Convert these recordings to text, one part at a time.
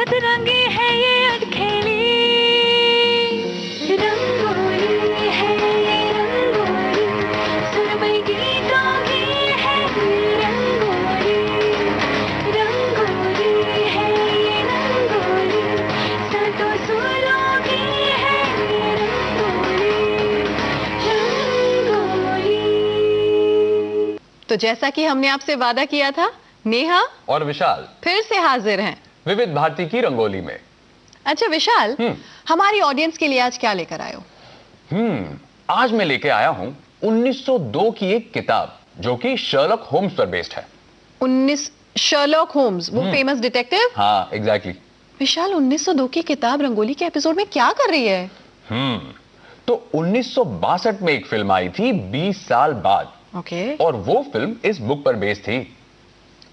सतरंगी है ये अनखेली, रंगोली है ये रंगोली, सुरमई गीतों की है ये रंगोली, रंगोली है ये रंगोली, सातों सुरों की है ये रंगोली, रंगोली। तो जैसा कि हमने आपसे वादा किया था, नेहा और विशाल फिर से हाजिर हैं विविध भारती की रंगोली में। अच्छा विशाल, हमारी ऑडियंस के लिए आज क्या लेकर आए हो? आज मैं लेके आया हूं 1902 की एक किताब जो कि शर्लॉक होम्स पर बेस्ड है। 19 शर्लॉक होम्स, वो फेमस डिटेक्टिव? हाँ, एग्जैक्टली। विशाल, 1902 की किताब रंगोली के एपिसोड में क्या कर रही है? तो 1962 में एक फिल्म आई थी 20 साल बाद। ओके। और वो फिल्म इस बुक पर बेस्ड थी।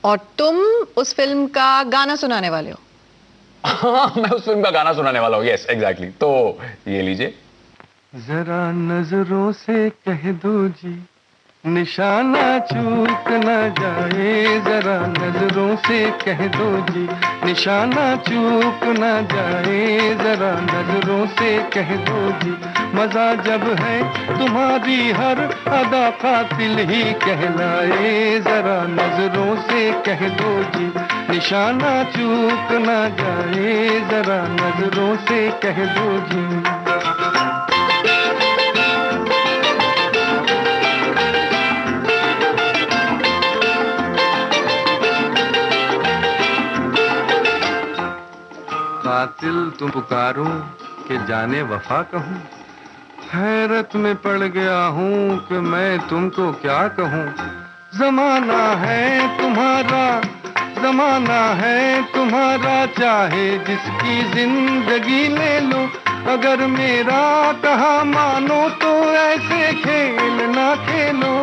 और तुम उस फिल्म का गाना सुनाने वाले हो? हाँ, मैं उस फिल्म का गाना सुनाने वाला हूँ। Yes, exactly. तो ये लीजिए। जरा नजरों से कह दो जी, निशाना चूक न जाए, जरा नजरों से कह दो जी, निशाना चूक न जाए, जरा नजरों से कह दो जी, मजा जब है तुम्हारी हर अदा कातिल ही कहलाए, जरा नजरों से कह दो जी, निशाना चूक न जाए, जरा नजरों से कह दो जी। कातिल तुम पुकारो कि जाने वफा कहूँ, हैरत में पड़ गया हूँ कि मैं तुमको क्या कहूँ। जमाना है तुम्हारा, जमाना है तुम्हारा, चाहे जिसकी जिंदगी ले लो, अगर मेरा कहा मानो तो ऐसे खेल ना खेलो।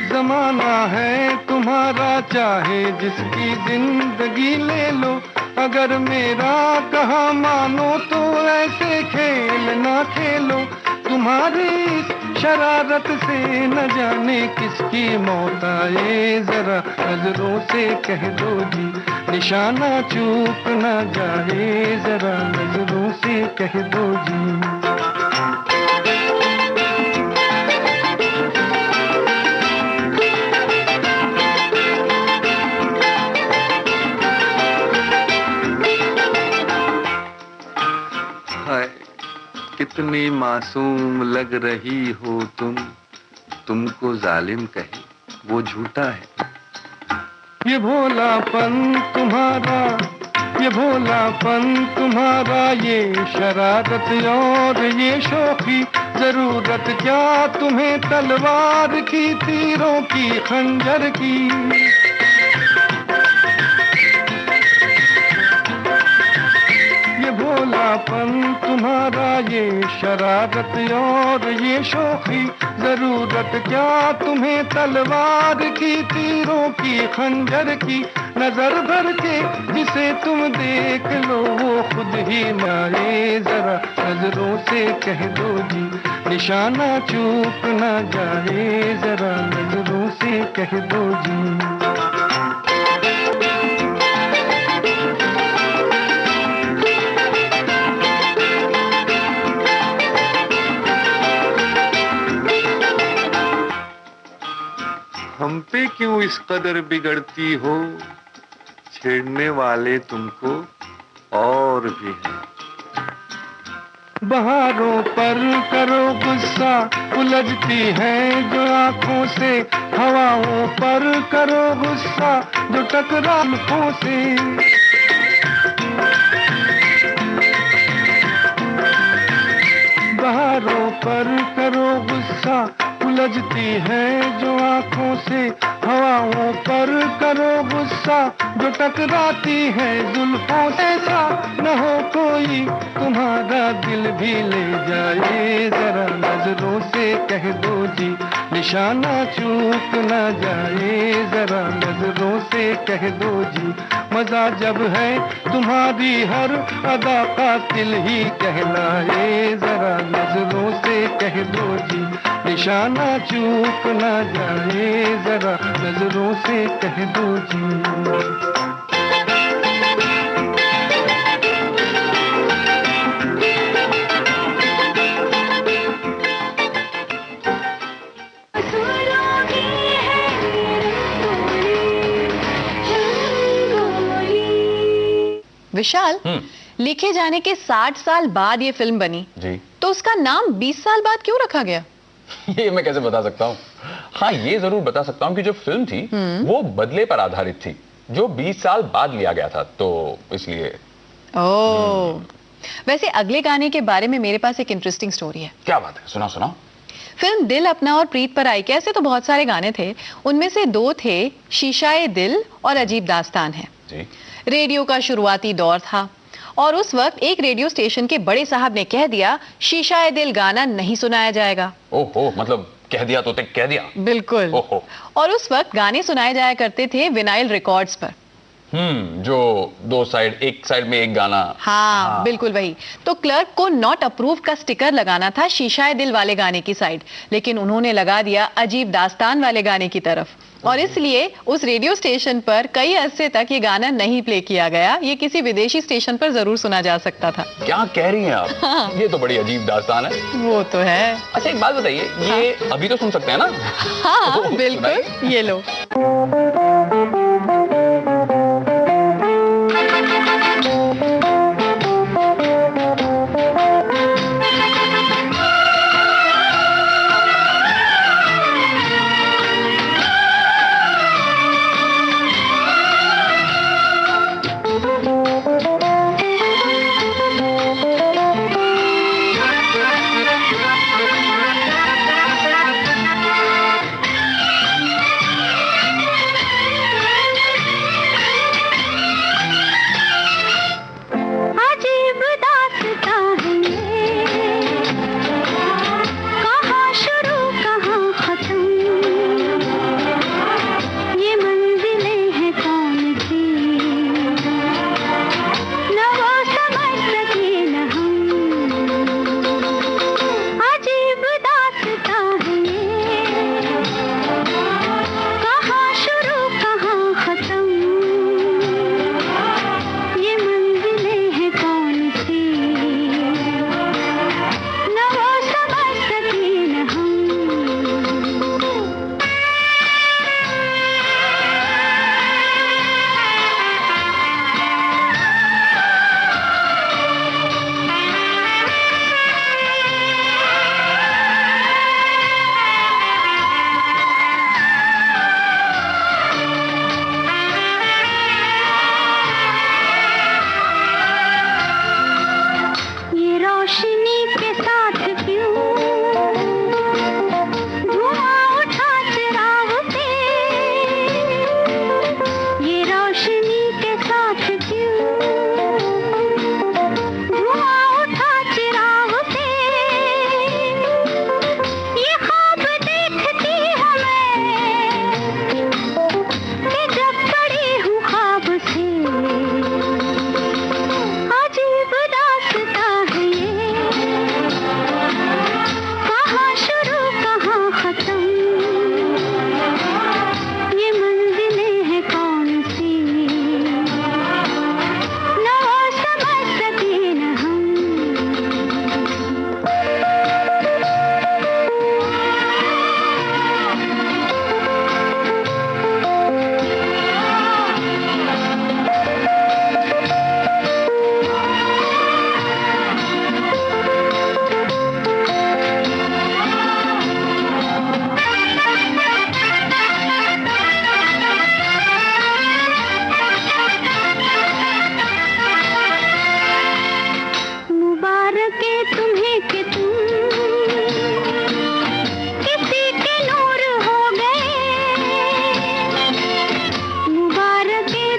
जमाना है तुम्हारा, चाहे जिसकी जिंदगी ले लो, अगर मेरा कहा मानो तो ऐसे खेल ना खेलो। तुम्हारी शरारत से न जाने किसकी मौत आए, जरा नजरों से कह दो जी, निशाना चूक न जाए, जरा नजरों से कह दो जी। कितनी मासूम लग रही हो तुम, तुमको जालिम कहे वो झूठा है। ये भोलापन तुम्हारा, ये भोलापन तुम्हारा, ये शरारत और ये शौकी, जरूरत क्या तुम्हें तलवार की, तीरों की, खंजर की। ये भोलापन तुम्हारा, ये शरारत और ये शौकी, जरूरत क्या तुम्हें तलवार की, तीरों की, खंजर की। नजर भर के जिसे तुम देख लो वो खुद ही मारे, जरा नजरों से कह दो जी, निशाना चूक न जाए, जरा नजरों से कह दो जी। हम पे क्यों इस कदर बिगड़ती हो, छेड़ने वाले तुमको और भी हैं। बहारों पर करो गुस्सा, उलझती है जो आंखों से, हवाओं पर करो गुस्सा जो टकरा आंखों से। बहारों पर करो गुस्सा, उलझती है जो आंखों से, हवाओं पर करो गुस्सा जो टकराती है जुल्फों से, ऐसा न हो कोई तुम्हारा दिल भी ले जाए। जरा नजरों से कह दो जी, निशाना चूक न जाए। जरा नजरों से कह दो जी, मजा जब है तुम्हारी हर अदा कातिल ही कहलाए। जरा नजरों से कह दो जी, निशाना चूक न जाए। जरा नजरों से कह दो जी। विशाल, लिखे जाने के 60 साल बाद ये फिल्म बनी जी, तो उसका नाम 20 साल बाद क्यों रखा गया? ये मैं कैसे बता सकता हूँ? हाँ, ये जरूर बता सकता हूँ कि जो फिल्म थी वो बदले पर आधारित थी, जो 20 साल बाद लिया गया था, तो इसलिए। ओह, वैसे अगले गाने के बारे में मेरे पास एक इंटरेस्टिंग स्टोरी है। क्या बात है, सुना सुना। फिल्म दिल अपना और प्रीत पर आई, कैसे तो बहुत सारे गाने थे, उनमें से दो थे शीशाए दिल और अजीब दास्तान है जी। रेडियो का शुरुआती दौर था और उस वक्त एक रेडियो स्टेशन के बड़े साहब ने कह दिया, शीशाए दिल गाना नहीं सुनाया जाएगा। ओहो, मतलब कह दिया तो कह दिया। बिल्कुल। ओहो। और उस वक्त गाने सुनाए जाया करते थे विनाइल रिकॉर्ड्स पर। जो दो साइड, एक साइड में एक गाना। हाँ, बिल्कुल वही। तो क्लर्क को नॉट अप्रूव का स्टिकर लगाना था शीशाए दिल वाले गाने की साइड, लेकिन उन्होंने लगा दिया अजीब दास्तान वाले गाने की तरफ, और इसलिए उस रेडियो स्टेशन पर कई अरसे तक ये गाना नहीं प्ले किया गया। ये किसी विदेशी स्टेशन पर जरूर सुना जा सकता था। क्या कह रही हैं आप? हाँ। ये तो बड़ी अजीब दास्तान है। वो तो है। अच्छा, एक बात बताइए, ये अभी तो सुन सकते हैं ना? हाँ, बिल्कुल, ये लो।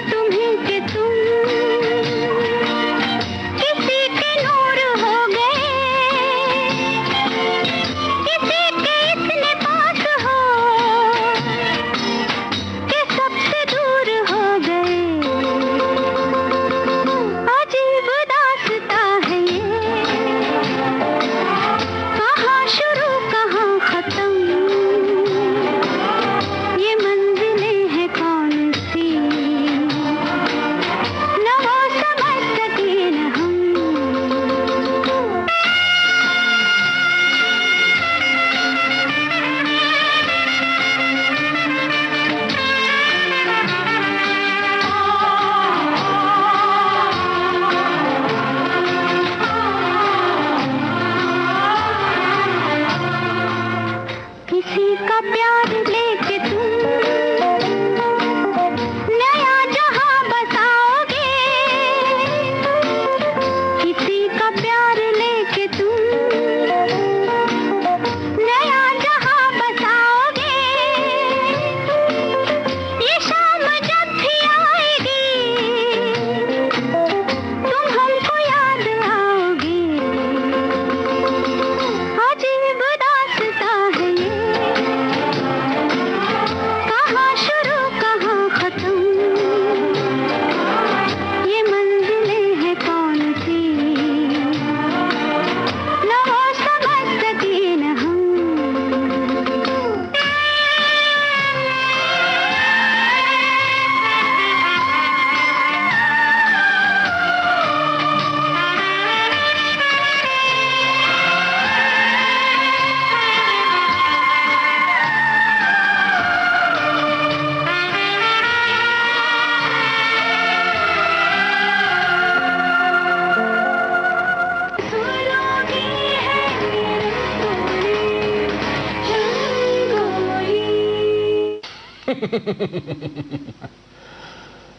तुम्हें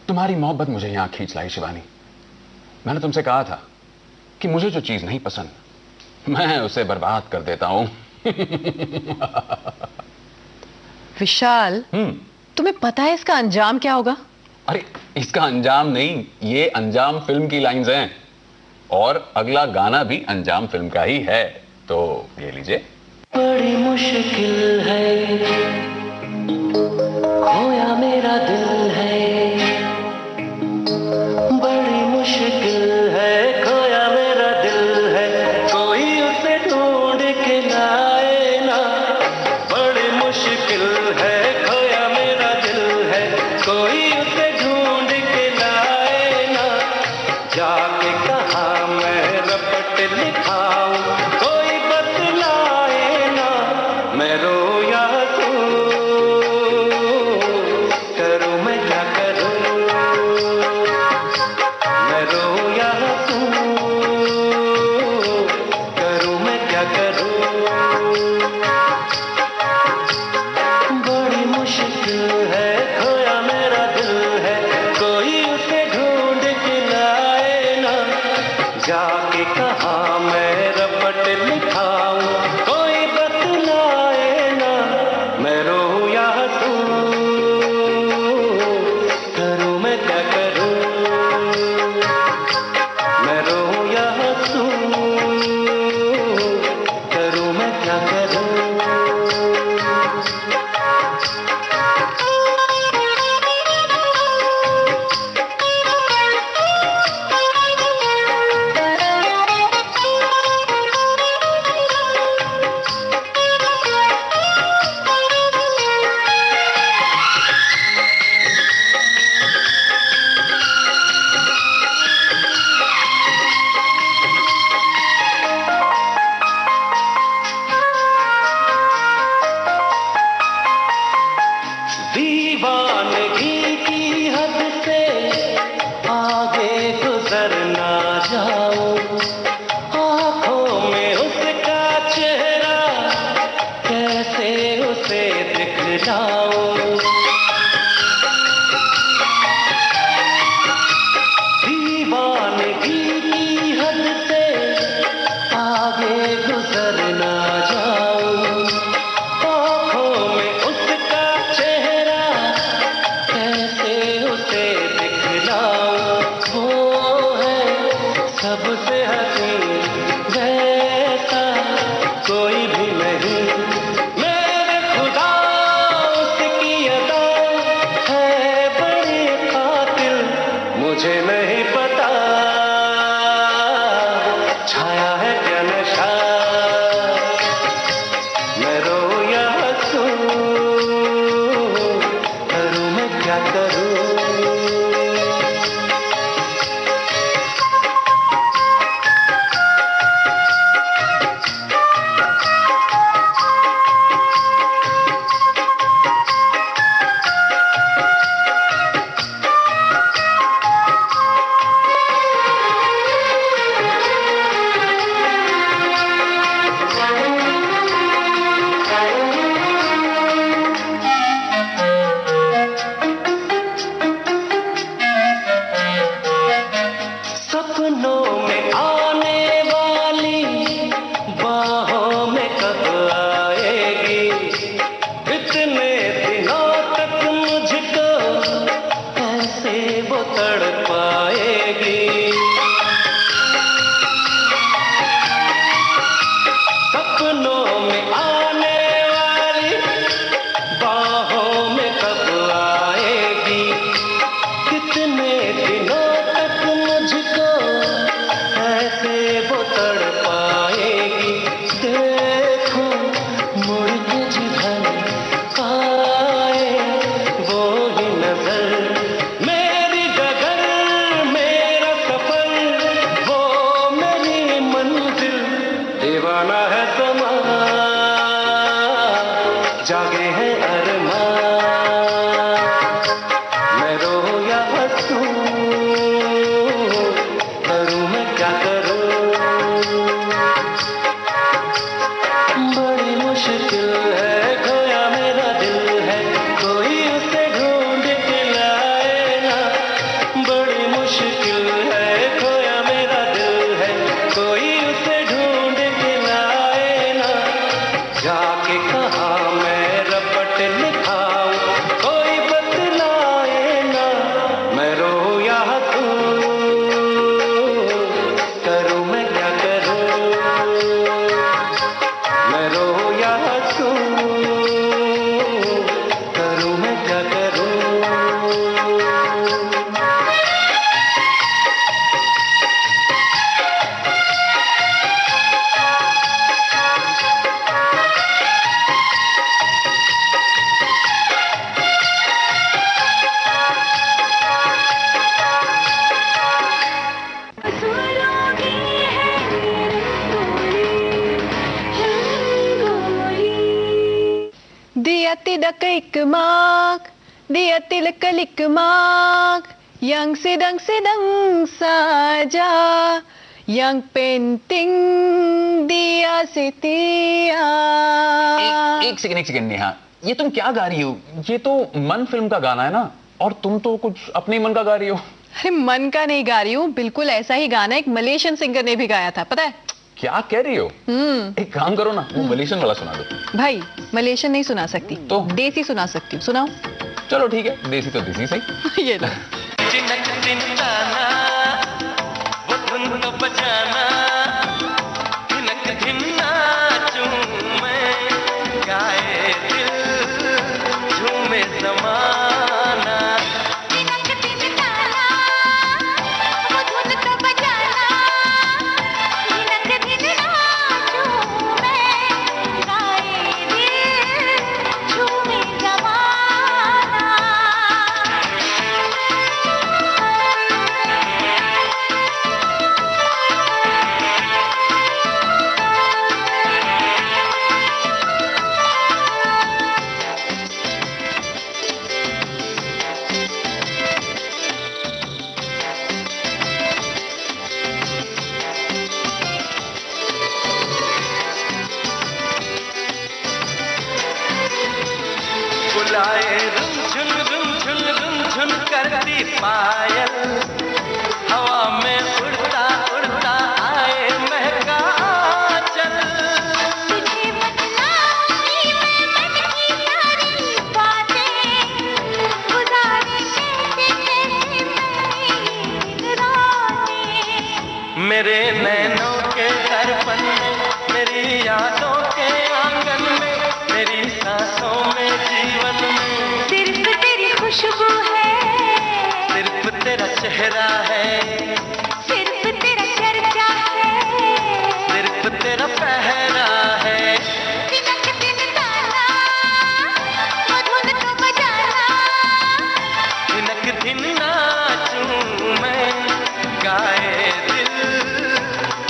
तुम्हारी मोहब्बत मुझे यहां खींच लाई शिवानी। मैंने तुमसे कहा था कि मुझे जो चीज नहीं पसंद मैं उसे बर्बाद कर देता हूं। विशाल, तुम्हें पता है इसका अंजाम क्या होगा? अरे इसका अंजाम नहीं, ये अंजाम फिल्म की लाइंस हैं और अगला गाना भी अंजाम फिल्म का ही है, तो ये लीजिए। बड़ी मुश्किल है खोया मेरा दिल है, बड़ी मुश्किल है खोया मेरा दिल है, कोई उसे ढूंढ के लाए ना। बड़ी मुश्किल है खोया मेरा दिल है, कोई उसे ढूंढ के लाए ना। जाके कहा मैं रपट लिखाऊं, कोई बतलाए ना। मैं रोया तो करूं मैं क्या करूं, मैं रोया तो करूं मैं क्या करूं। बड़ी मुश्किल है खोया मेरा दिल है, कोई उसे ढूंढ के लाए ना। जाके कहा मैं रपट लिखाऊं, कोई बतलाए ना। मैं रोया तो करूं मैं क्या करूं, मैं रोया तो करूं मैं क्या करूं। दीवानगी की हद से आगे गुजर ना जाऊं, आंखों में उसका चेहरा कैसे उसे दिखलाऊं। दीवानगी की हद से आगे गुजर ना जाऊं, आंखों में उसका चेहरा कैसे उसे दिखलाऊं। वो है सबसे हसीन वैसा कोई भी नहीं, मेरे खुदा उसकी अदा है बड़ी कातिल। मुझे नहीं पता छाया है क्या नशा, मैं रोया तो करूं मैं क्या करूं। सपनों में आने वाली बाहों में कब आएगी, इतने दिनों तक मुझको कैसे वो तड़पाएगी। सपनों में आने वाली बाहों में कब आएगी, कितने दिनों तक मुझको ऐसे वो तड़पाएगी। देखो मुड़ के जिधर आए वो ही नजर, मेरी डगर मेरा सफर वो मेरी मंजिल। दीवाना है समा जागे है अरमान, मैं रोया तो करूं मैं क्या करूं। बड़ी मुश्किल है खोया मेरा दिल है, कोई उसे तिदक इक माग दिया तिलक लिक माग यंग सिदंग साजा यंग पेंटिंग दिया सितिया। एक सेकंड नेहा, ये तुम क्या गा रही हो? ये तो मन फिल्म का गाना है ना, और तुम तो कुछ अपने मन का गा रही हो। अरे मन का नहीं गा रही हूँ, बिल्कुल ऐसा ही गाना एक मलेशियन सिंगर ने भी गाया था, पता है? क्या कह रही हो? एक काम करो ना, वो मलेशियन वाला सुना दो। भाई मलेशियन नहीं सुना सकती, तो देसी सुना सकती हूँ, सुनाओ। चलो ठीक है, देसी तो देसी सही। ये लो। चिनक चिंताना वो धुन तो बजाना, धिनक धिन्ना झूमे गाए दिल झूमे ज़माना। तिनक तिनकाना वो धुन तो बजाना, तिनक तिनका झूमे गाए दिल झूमे ज़माना। बुलाए रुनझुन करती पायल, हवा में उड़ता उड़ता आए महका आंचल। तुझे बतलाऊंगी मैं मन की सारी बातें, गुजारे कैसे कैसे मेरी रातें। मेरे नैनों के दर्पण में, मेरी यादों के आंगन में, मेरी सांसों में, जीवन में सिर्फ तेरी खुशबू है, सिर्फ तेरा चेहरा है, सिर्फ तेरा चर्चा है, सिर्फ तेरा पहरा है। तिनक तिनकाना वो धुन तो बजाना, धिनक धिन्ना झूमे गाए दिल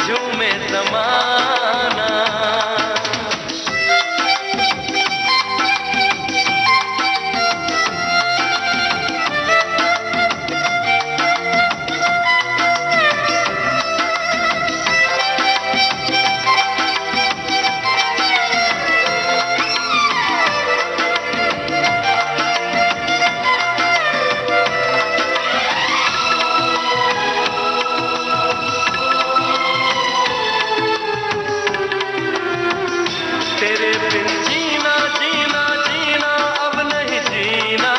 झूमे ज़माना। तेरे बिन जीना जीना जीना अब नहीं जीना,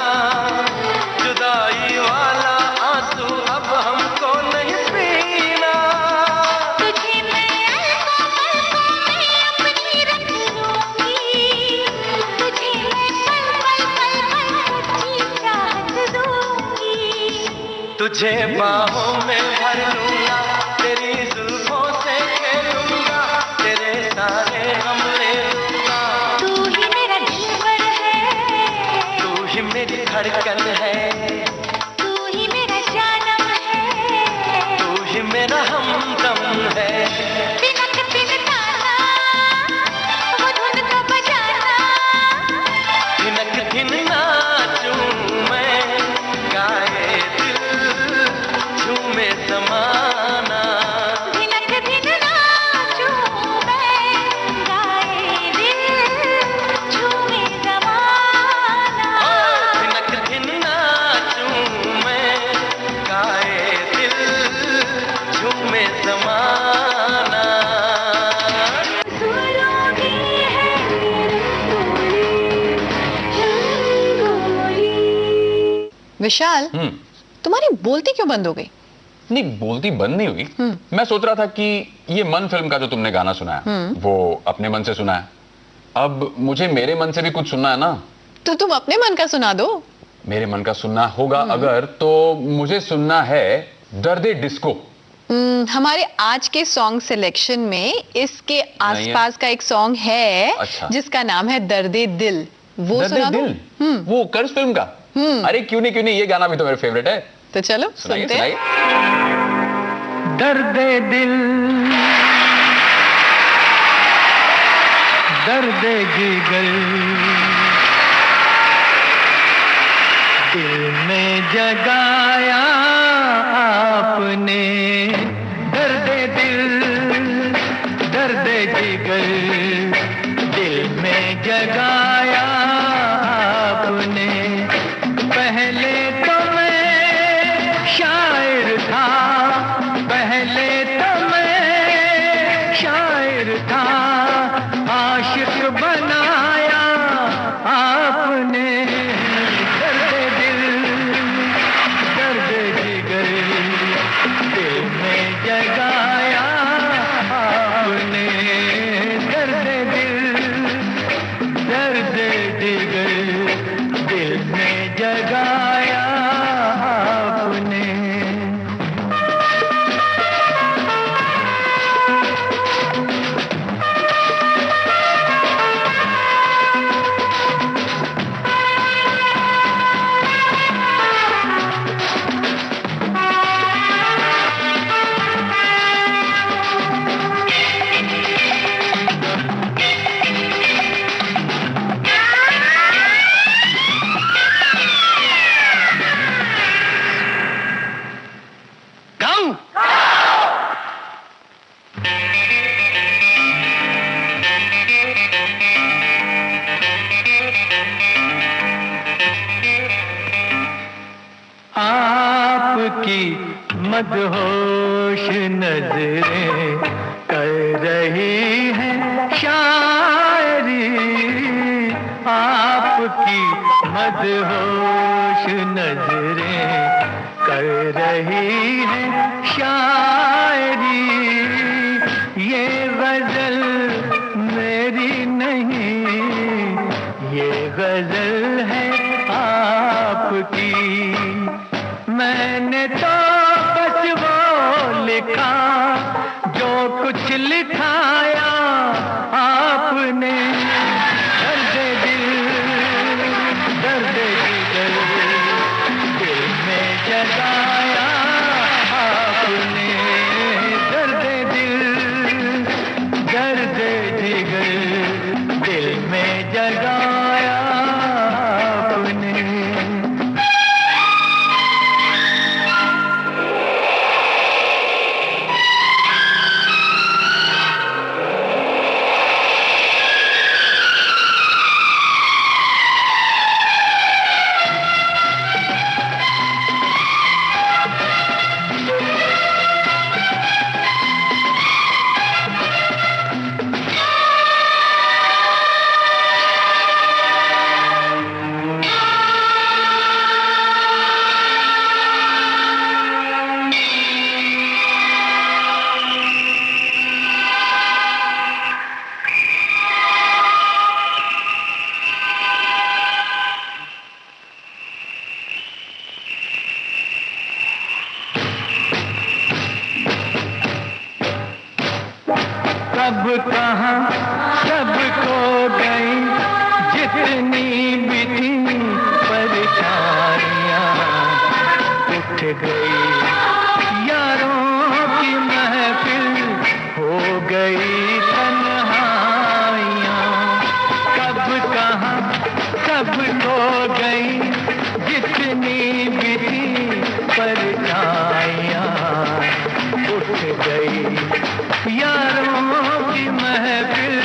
जुदाई वाला आंसू अब हमको नहीं पीना। तुझे मैं पलकों में अपनी रख लूंगी, तुझे मैं पल सच्ची चाहत दूंगी। तुझे बाहों में भर लूंगा, तेरी जुल्फों से खेलूंगा, तेरे सारे गम ले लूंगा। तू ही मेरा दिलबर है, तू ही मेरी धड़कन है, तू ही मेरा जानम है, तू ही मेरा हमदम है। तिनक तिनकाना वो धुन तो बजाना, धिनक धिन्ना झूमे गाए दिल झूमे ज़माना। धिनक धिनना झूमे गाए दिल झूमे ज़माना। धिनक धिन्ना झूमे गाए दिल झूमे ज़माना। सुलोगी है रंगोली। विशाल, तुम्हारी बोलती क्यों बंद हो गई? नहीं, बोलती बंद नहीं हुई। मैं सोच रहा था कि ये मन फिल्म का जो तुमने गाना सुनाया वो अपने मन से सुना है, अब मुझे मेरे मन से भी कुछ सुनना है ना। तो तुम अपने मन का सुना दो। मेरे मन का सुनना होगा अगर, तो मुझे सुनना है दर्दे डिस्को। हमारे आज के सॉन्ग सिलेक्शन में इसके आसपास का एक सॉन्ग है अच्छा। जिसका नाम है दर्दे दिल, वो दर्दे सुना दो। दिल, वो कर्ज फिल्म का। अरे क्यों नहीं, ये गाना भी तो मेरे फेवरेट है। तो चलो सुनाइए सुनते हैं। सुनाइए। दर्दे दिल दर्दे जिगर दिल में जगाया आपने दर्द दिल दर्द जिगर, दिल में जगाया आपने। पहले तो मैं शायर था, पहले तो मैं शायर था, आशिक बनाया आपने। दर्द दिल दर्द जिगर, दिल में जगाया आपने। दर्द दिल दर्द जिगर, दिल में जगाया आपने। आपकी मदहोश नजरें कर रही हैं शायरी, आपकी मदहोश नजरें कर रही हैं शायरी। ये गजल मेरी नहीं, ये गजल है आपकी। मैंने तो बस वो लिखा जो कुछ लिखाया आपने। दर्द दिल दर्द जिगर, दिल में जगाया आपने। दर्द दिल दर्द जिगर, दिल में जगाया आपने। कब कहाँ सब खो गई जितनी भी थी परेशानियाँ, उठ गई यारों की महफिल, हो गई तन्हाइयाँ। कब कहाँ सब खो गई जितनी भी थी परेशानियाँ, उठ गई यारों की महफिल,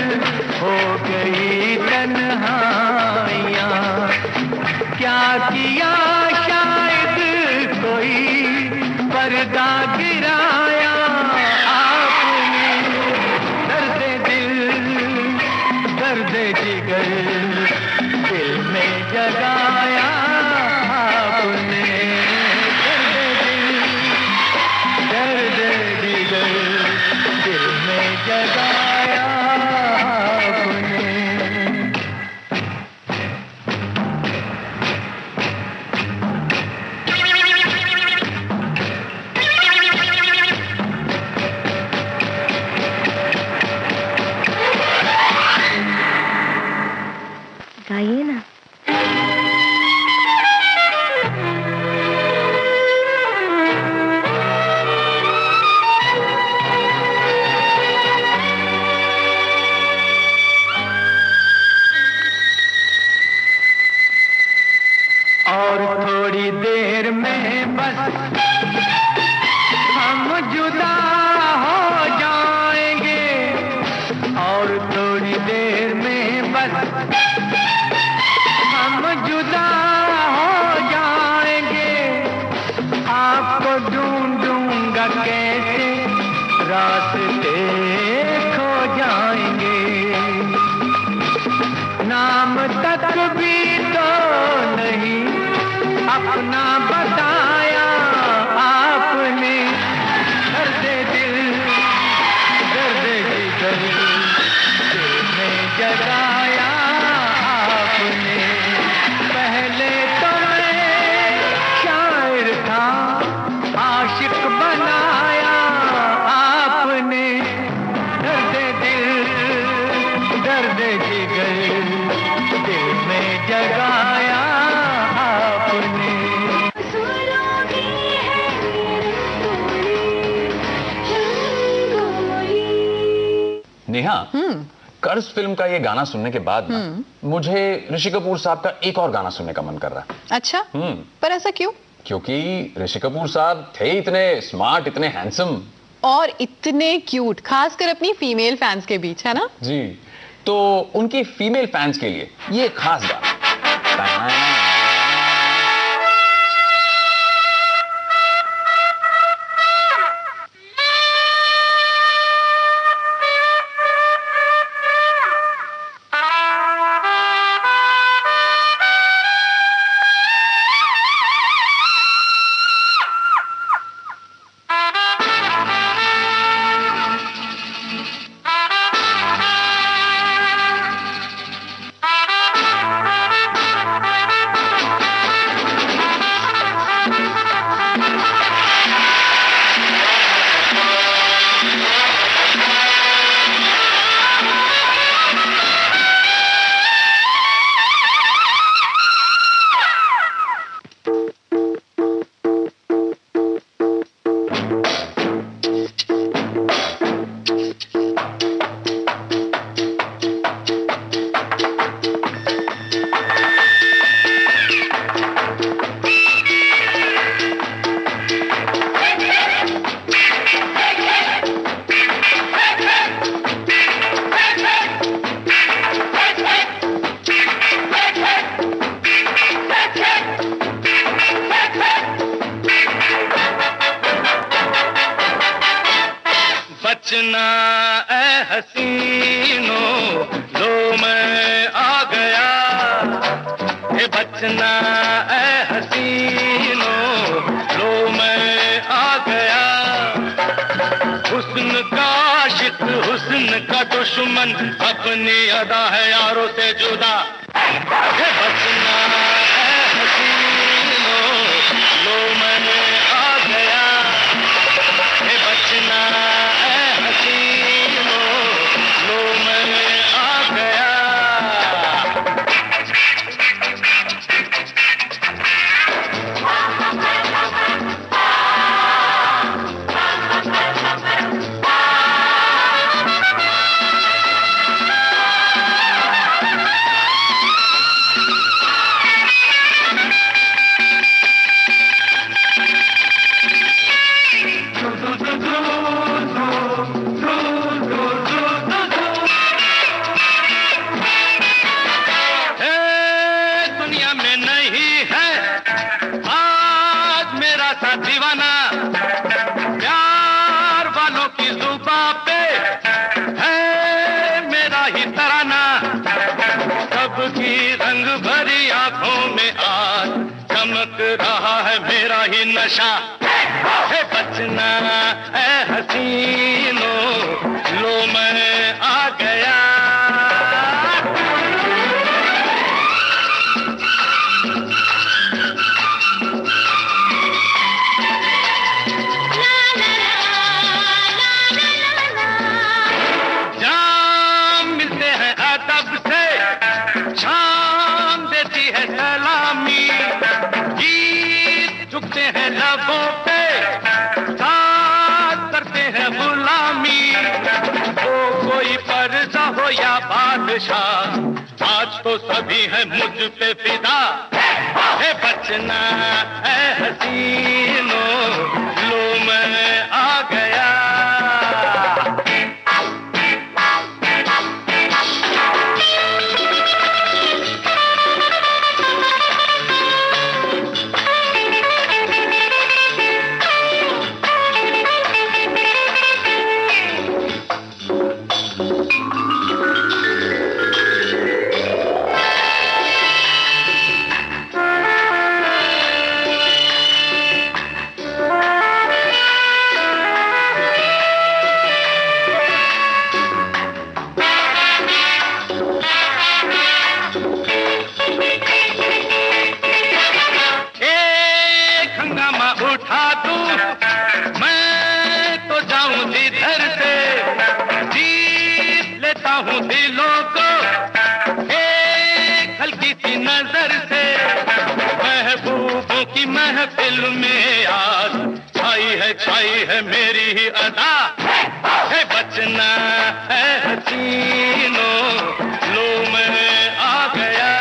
हो गई तन्हाइयाँ। क्या किया शायद कोई पर्दा गिराया आपने। दर्द दिल दर्द जिगर, दिल में जगाया आपने। दर्द दिल दर्द जिगर, दिल में जगाया आपने। गाइए ना। और थोड़ी देर में बस हम जुदा हो जाएंगे। आपको ढूंढूंगा कैसे, रास्ते खो जाएंगे। नाम तक भी तो नहीं अपना बताया आपने। दर्द दिल, दर्द जिगर दिल में जगाया आपने। पहले तो मैं शायर था, आशिक बनाया आपने। दर्द दिल, दर्द जिगर दिल में जगाया आपने। सुलोगी है रंगोली। नेहा, कर्ज फिल्म का ये गाना सुनने के बाद ना मुझे ऋषि कपूर साहब का एक और गाना सुनने का मन कर रहा है। अच्छा, पर ऐसा क्यों? क्योंकि ऋषि कपूर साहब थे इतने स्मार्ट, इतने हैंडसम और इतने क्यूट, खासकर अपनी फीमेल फैंस के बीच, है ना? जी। तो उनकी फीमेल फैंस के लिए ये खास गाना। बचना ए हसीनों, लो मैं आ गया। हे बचना ए हसीनों, लो मैं आ गया। हुस्न का आशिक, हुस्न का दुश्मन, अपनी अदा है यारों से जुदा। हे बचना ए हसीनों, लो मैं आ गया। हे बचना दीवाना, प्यार वालों की जुबां पे है मेरा ही तराना। सबकी रंग भरी आंखों में आज चमक रहा है मेरा ही नशा। है बचना ए हसीनों, लो मैं आ गया। हैं लबों पे साथ करते हैं गुलामी। वो कोई परजा हो या बादशाह, आज तो सभी है मुझ पे फिदा। है बचना है हसीनों, लो मैं आ गया। हूँ दिलों को एक हल्की सी नजर से, महबूबों की महफिल में आज छाई है मेरी ही अदा है, बचना है हसीनों, लो मैं आ गया।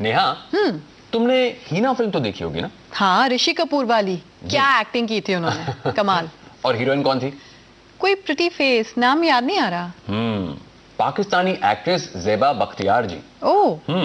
नेहा, तुमने हीना फिल्म तो देखी होगी ना? हाँ, ऋषि कपूर वाली। क्या एक्टिंग की थी उन्होंने, कमाल। और हीरोइन कौन थी? कोई प्रिटी फेस, नाम याद नहीं आ रहा। पाकिस्तानी एक्ट्रेस ज़ेबा बख्तियार जी। ओह।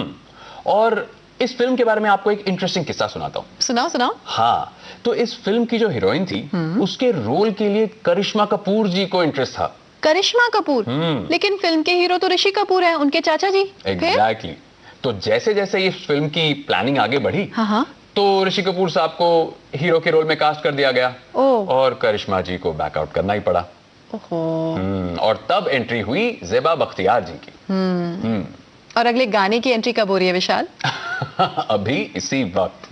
और इस फिल्म के बारे में आपको एक इंटरेस्टिंग किस्सा सुनाता हूँ। सुनाओ सुनाओ। हाँ, तो इस फिल्म की जो हीरोइन थी, उसके रोल के लिए करिश्मा कपूर जी को इंटरेस्ट था। करिश्मा कपूर? लेकिन फिल्म के हीरो तो ऋषि कपूर हैं, उनके चाचा जी। एग्जैक्टली। तो जैसे जैसे इस फिल्म की प्लानिंग आगे बढ़ी, हाँ, तो ऋषि कपूर साहब को हीरो के रोल में कास्ट कर दिया गया। और करिश्मा जी को बैकआउट करना ही पड़ा। और तब एंट्री हुई ज़ेबा बख्तियार जी की। और अगले गाने की एंट्री कब हो रही है विशाल? अभी इसी वक्त।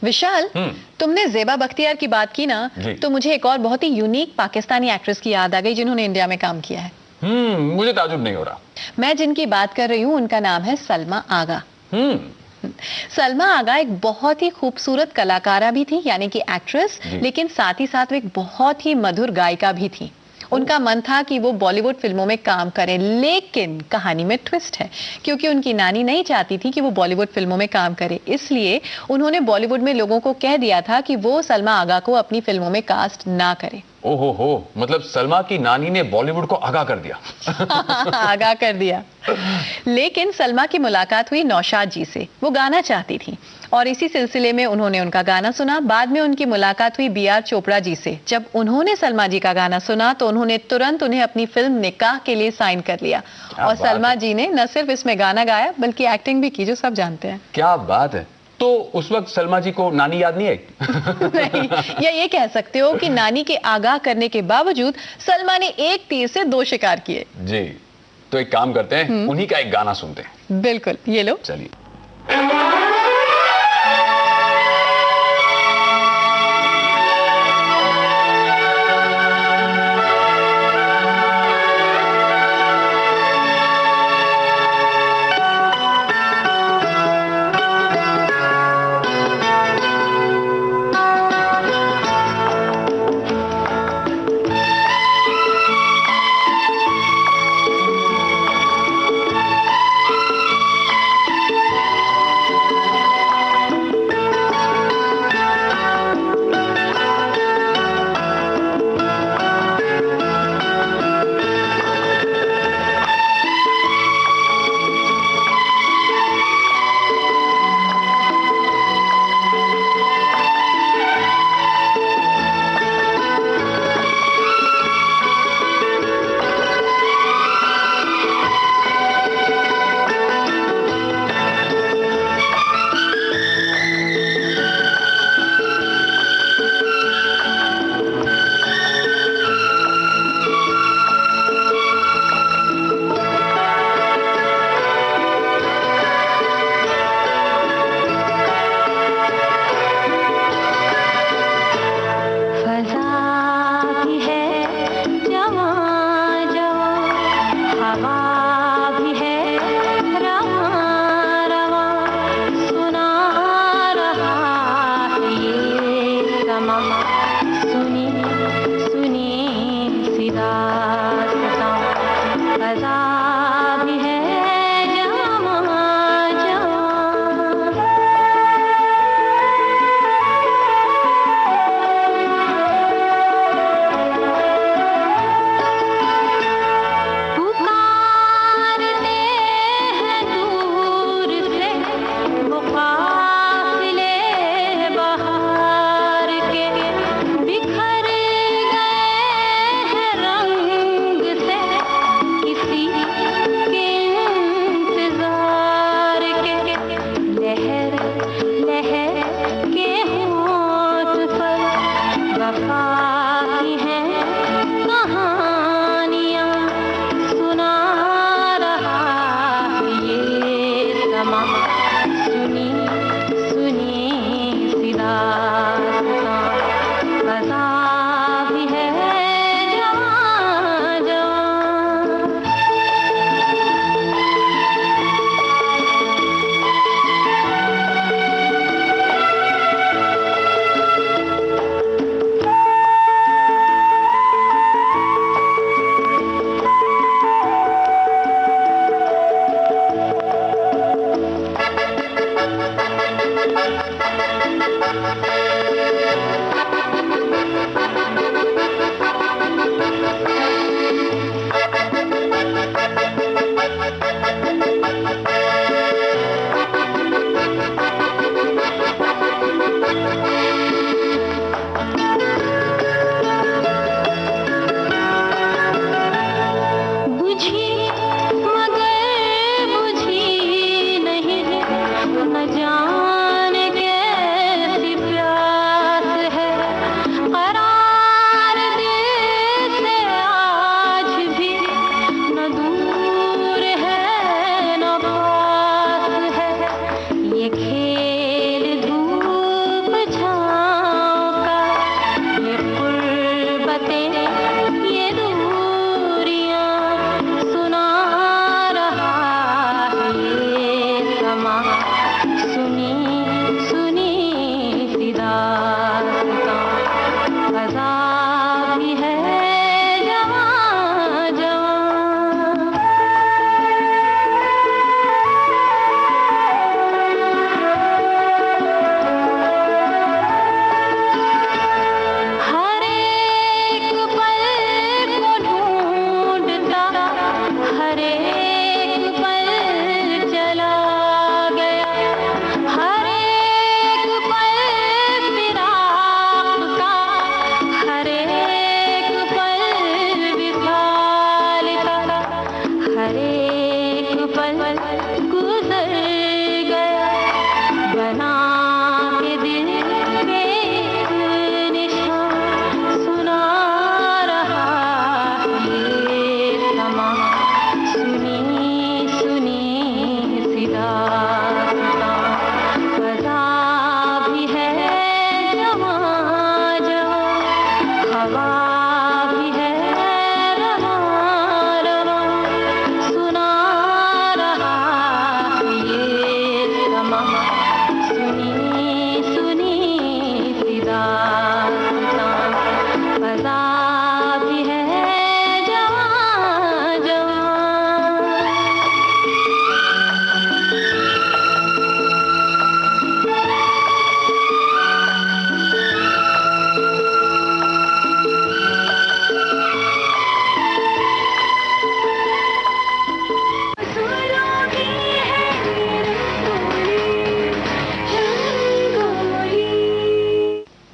विशाल, तुमने ज़ेबा बख्तियार की बात की ना, तो मुझे एक और बहुत ही यूनिक पाकिस्तानी एक्ट्रेस की याद आ गई जिन्होंने इंडिया में काम किया है। मुझे ताजुब नहीं हो रहा। मैं जिनकी बात कर रही हूँ उनका नाम है सलमा आगा। सलमा आगा एक बहुत ही खूबसूरत कलाकारा भी थी, यानी कि एक्ट्रेस, लेकिन साथ ही साथ वो एक बहुत ही मधुर गायिका भी थी। उनका मन था कि वो बॉलीवुड फिल्मों में काम करें, लेकिन कहानी में ट्विस्ट है, क्योंकि उनकी नानी नहीं चाहती थी कि वो बॉलीवुड फिल्मों में काम करे। इसलिए उन्होंने बॉलीवुड में लोगों को कह दिया था कि वो सलमा आगा को अपनी फिल्मों में कास्ट ना करे। ओहो हो, मतलब सलमा की नानी ने बॉलीवुड को आगाह कर दिया। आगाह कर दिया। लेकिन सलमा की मुलाकात हुई नौशाद जी से, वो गाना चाहती थी और इसी सिलसिले में उन्होंने उनका गाना सुना। बाद में उनकी मुलाकात हुई B.R. चोपड़ा जी से। जब उन्होंने सलमा जी का गाना सुना तो उन्होंने तुरंत उन्हें अपनी फिल्म निकाह के लिए साइन कर लिया और सलमा जी ने न सिर्फ इसमें गाना गाया बल्कि एक्टिंग भी की, जो सब जानते हैं। क्या बात है। तो उस वक्त सलमा जी को नानी याद नहीं आई? नहीं, या ये कह सकते हो कि नानी के आगाह करने के बावजूद सलमा ने एक तीर से दो शिकार किए। जी, तो एक काम करते हैं, उन्हीं का एक गाना सुनते हैं। बिल्कुल, ये लो। चलिए।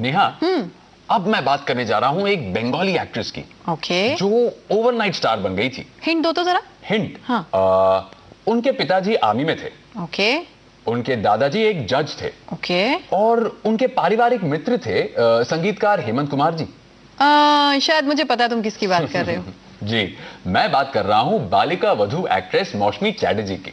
नेहा, अब मैं बात करने जा रहा हूं एक बंगाली एक्ट्रेस की, ओके, जो ओवरनाइट स्टार बन गई थी। हिंट दो तो जरा। हिंट, हाँ। उनके पिताजी आर्मी में थे, ओके, उनके दादाजी एक जज थे, ओके, और उनके पारिवारिक मित्र थे संगीतकार हेमंत कुमार जी। शायद मुझे पता तुम किसकी बात कर रहे हो। जी, मैं बात कर रहा हूं बालिका वधू एक्ट्रेस मौसमी चैटर्जी की।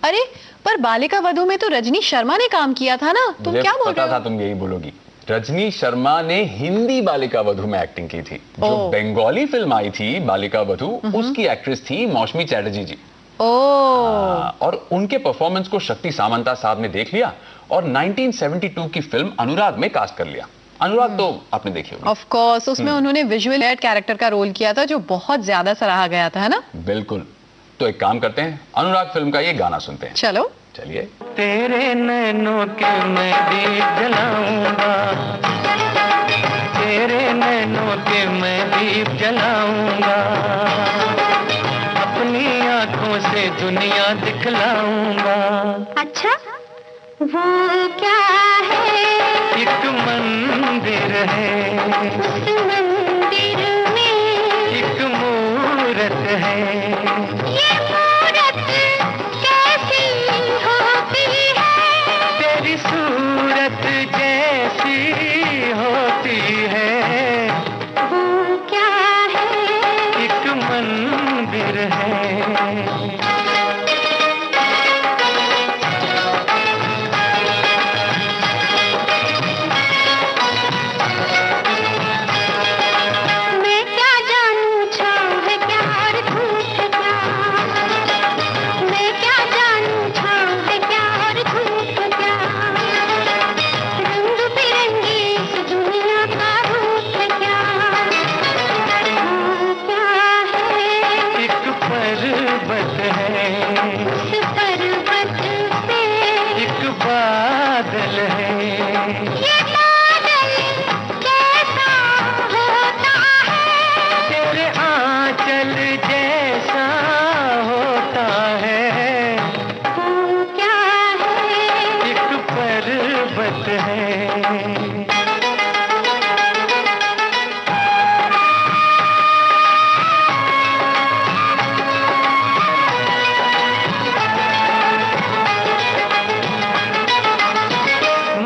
अरे, पर बालिका वधू में तो रजनी शर्मा ने काम किया था ना, तुम क्या बोल रहे पता हो? था तुम यही बोलोगी। रजनी शर्मा ने हिंदी बालिका वधू में एक्टिंग की थी। जो बंगाली फिल्म आई थी बालिका वधू, उसकी एक्ट्रेस थी मौसमी चैटर्जी जी। और उनके परफॉर्मेंस को शक्ति सामंता साहब ने देख लिया और 1972 की फिल्म अनुराग में कास्ट कर लिया। अनुराग तो आपने देखी होगी। ऑफ कोर्स, उसमें उन्होंने विजुअल एड कैरेक्टर का रोल किया था जो बहुत ज्यादा सराहा गया था, है ना? बिल्कुल। तो एक काम करते हैं, अनुराग फिल्म का ये गाना सुनते हैं। चलो, चलिए। तेरे नैनों के मैं दीप जलाऊंगा, तेरे नैनों के मैं दीप जलाऊंगा, अपनी आंखों से दुनिया दिखलाऊंगा। अच्छा, वो क्या है? एक मंदिर है, उस मंदिर में एक मूरत है, ये मूरत कैसी होती है? तेरी सूरत जैसी होती है। वो क्या है? एक मंदिर है। मैं क्या जानूं छाँव है क्या और धूप है क्या? मैं क्या जानूं छाँव है क्या और धूप है क्या? रंग बिरंगी इस दुनिया का रूप है क्या? वो क्या है? एक पर्वत है, उस पर्वत पे एक बादल है, ये बादल कैसा होता है? तेरे आंचल जैसा होता है। वो क्या है? एक पर्वत है।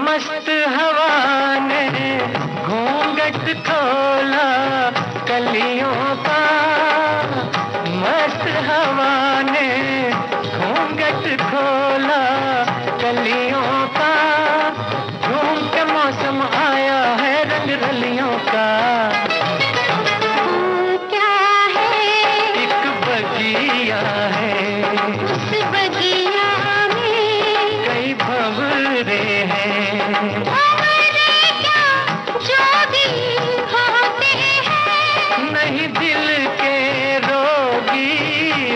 मस्त हवा ने घूंघट खोला कलियों का, मस्त हवा ने घूंघट खोला कलियों का, झूम के मौसम आया है रंग रलियों का। वो क्या है? एक बगिया है, उस बगिया में कई भंवरे हैं, भंवरे क्या जोगी होते हैं? नहीं दिल के रोगी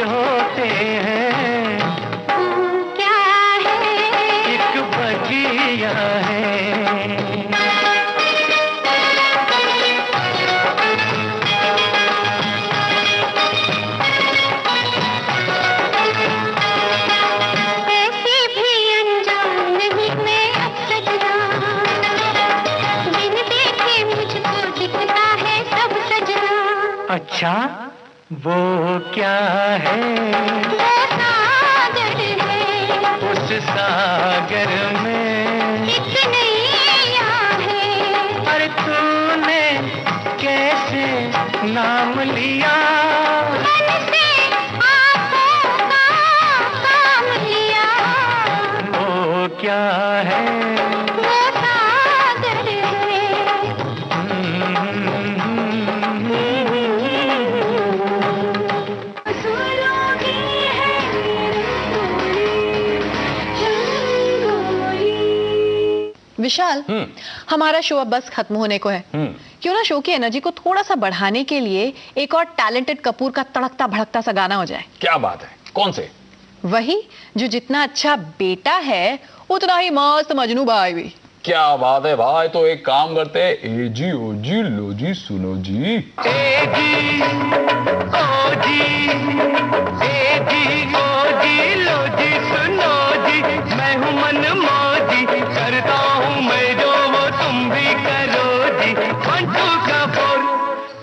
होते हैं। वो क्या है? एक बगिया है। ऐसी भी अनजान नहीं मैं अब सजना, बिन देखे मुझको दिखता है सब सजना। अच्छा, वो क्या है? वो सागर है, उस सागर में एक नैया है। अरे तूने कैसे नाम लिया? मन से आँखों का काम लिया। वो क्या है? वो सागर है, फूलों की है रंगोली। विशाल, हमारा शो अब बस खत्म होने को है। क्यों ना शो की एनर्जी को थोड़ा सा बढ़ाने के लिए एक और टैलेंटेड कपूर का तड़कता भड़कता सा गाना हो जाए। क्या बात है, कौन से? वही जो जितना अच्छा बेटा है उतना ही मस्त मजनू भाई भी। क्या बात है भाई, तो एक काम करते हैं, ए जी ओ जी लो जी सुनो जी। ए जी ओ जी, ए जी ओ जी लो जी सुनो जी, मैं हूँ मन मौजी, करता हूँ मैं जो वो तुम भी करो जी, 1 2 का 4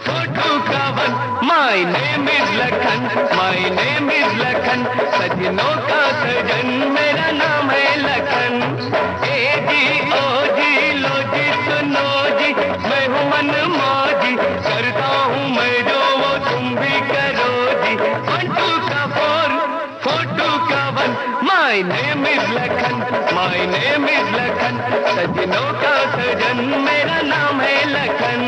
4 2 का 1। My name is Lakhan, my name is Lakhan, सजनों का सजन मेरा नाम है लखन। ए जी ओ जी लो जी सुनो जी, मैं हूँ मन मौजी, करता हूँ मैं जो वो तुम भी करो जी। 1 2 का 4 4 2 का 1। My name is Lakhan, my name is Lakhan, सजनों का सजन मेरा नाम है लखन।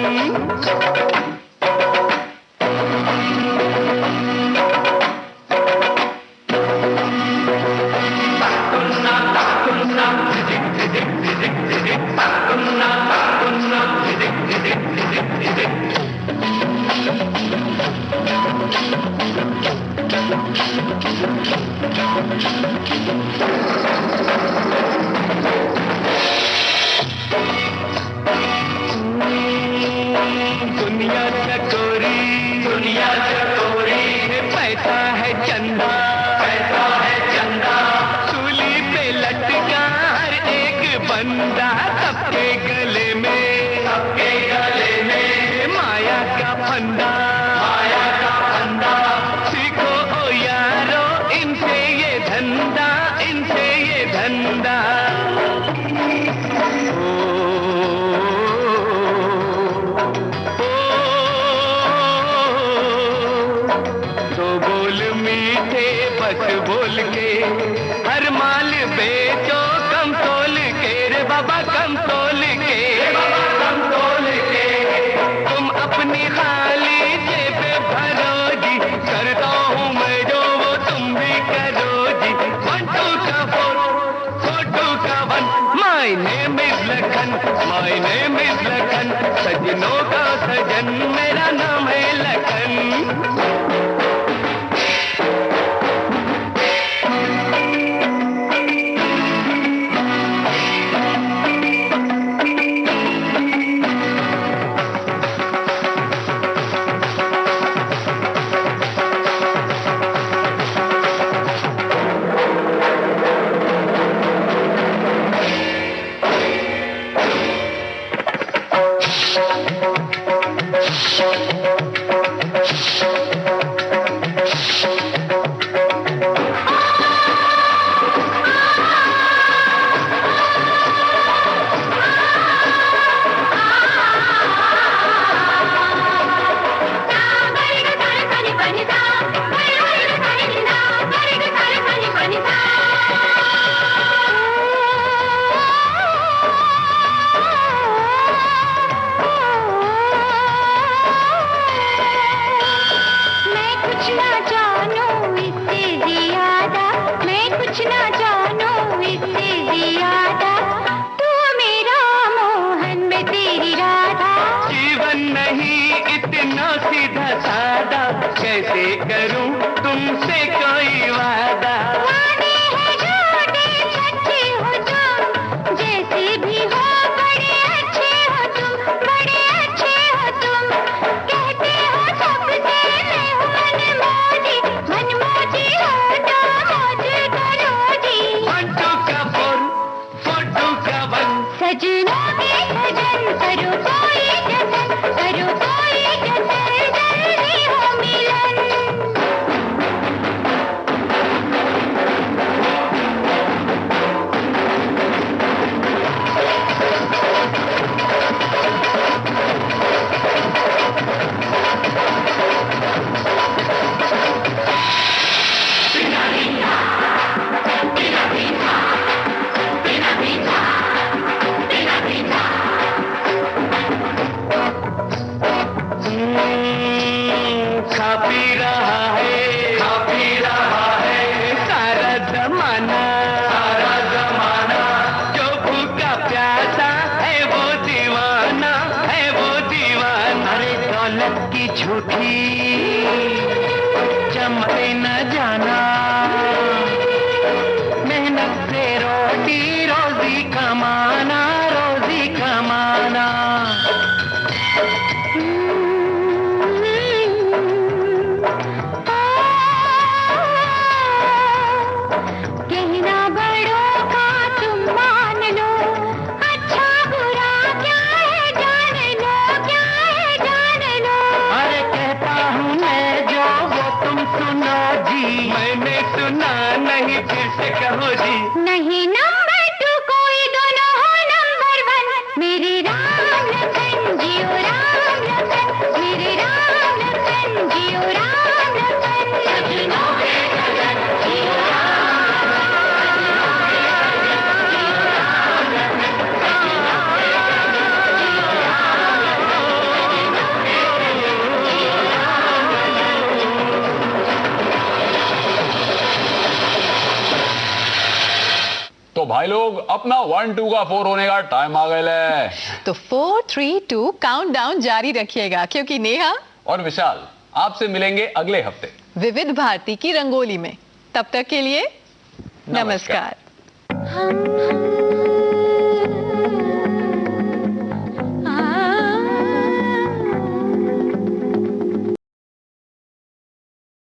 दुनिया चकोरी, दुनिया चकोरी, पैसा है चंदा, पैसा है चंदा, सूली पे लटका हर एक बंदा, सबके गले में, सबके गले में माया का फंदा, माया का फंदा। सीखो ओ यारो इनसे ये धंधा, इनसे ये धंधा। बस बोल के हर माल बेचो कम तोल के रे बाबा, कम तोल के, कम तोल के। तुम अपनी खाली जेब भरो जी, करता हूँ मैं जो वो तुम भी करो जी। 1 2 का 4 4 2 का 1। My name is Lakhan, my name is Lakhan, सजनों का सजन मेरा नाम है लखन। कैसे करूं तुमसे कोई वादा, वादे हैं झूठे सच्चे हो तुम, जैसे भी हो बड़े अच्छे हो तुम, बड़े अच्छे हो तुम। कहते हो सबसे मैं हूँ मनमोजी, मनमोजी हो तो मौज करो जी। 1 2 का 4 4 2 का 1। सजनों के सजन करो कोई जतन, करो कोई जतन, जल्दी हो मिलन। नंबर 2 कोई दोनों हो नंबर 1। मेरे राम लखन जियो राम लखन, मेरे राम लखन जियो राम लखन। सजनों के गगन जियो तो भाई लोग अपना 1 2 का 4 होने का टाइम आ गया है। तो 4 3 2 काउंटडाउन जारी रखिएगा, क्योंकि नेहा और विशाल आपसे मिलेंगे अगले हफ्ते विविध भारती की रंगोली में। तब तक के लिए नमस्कार। हम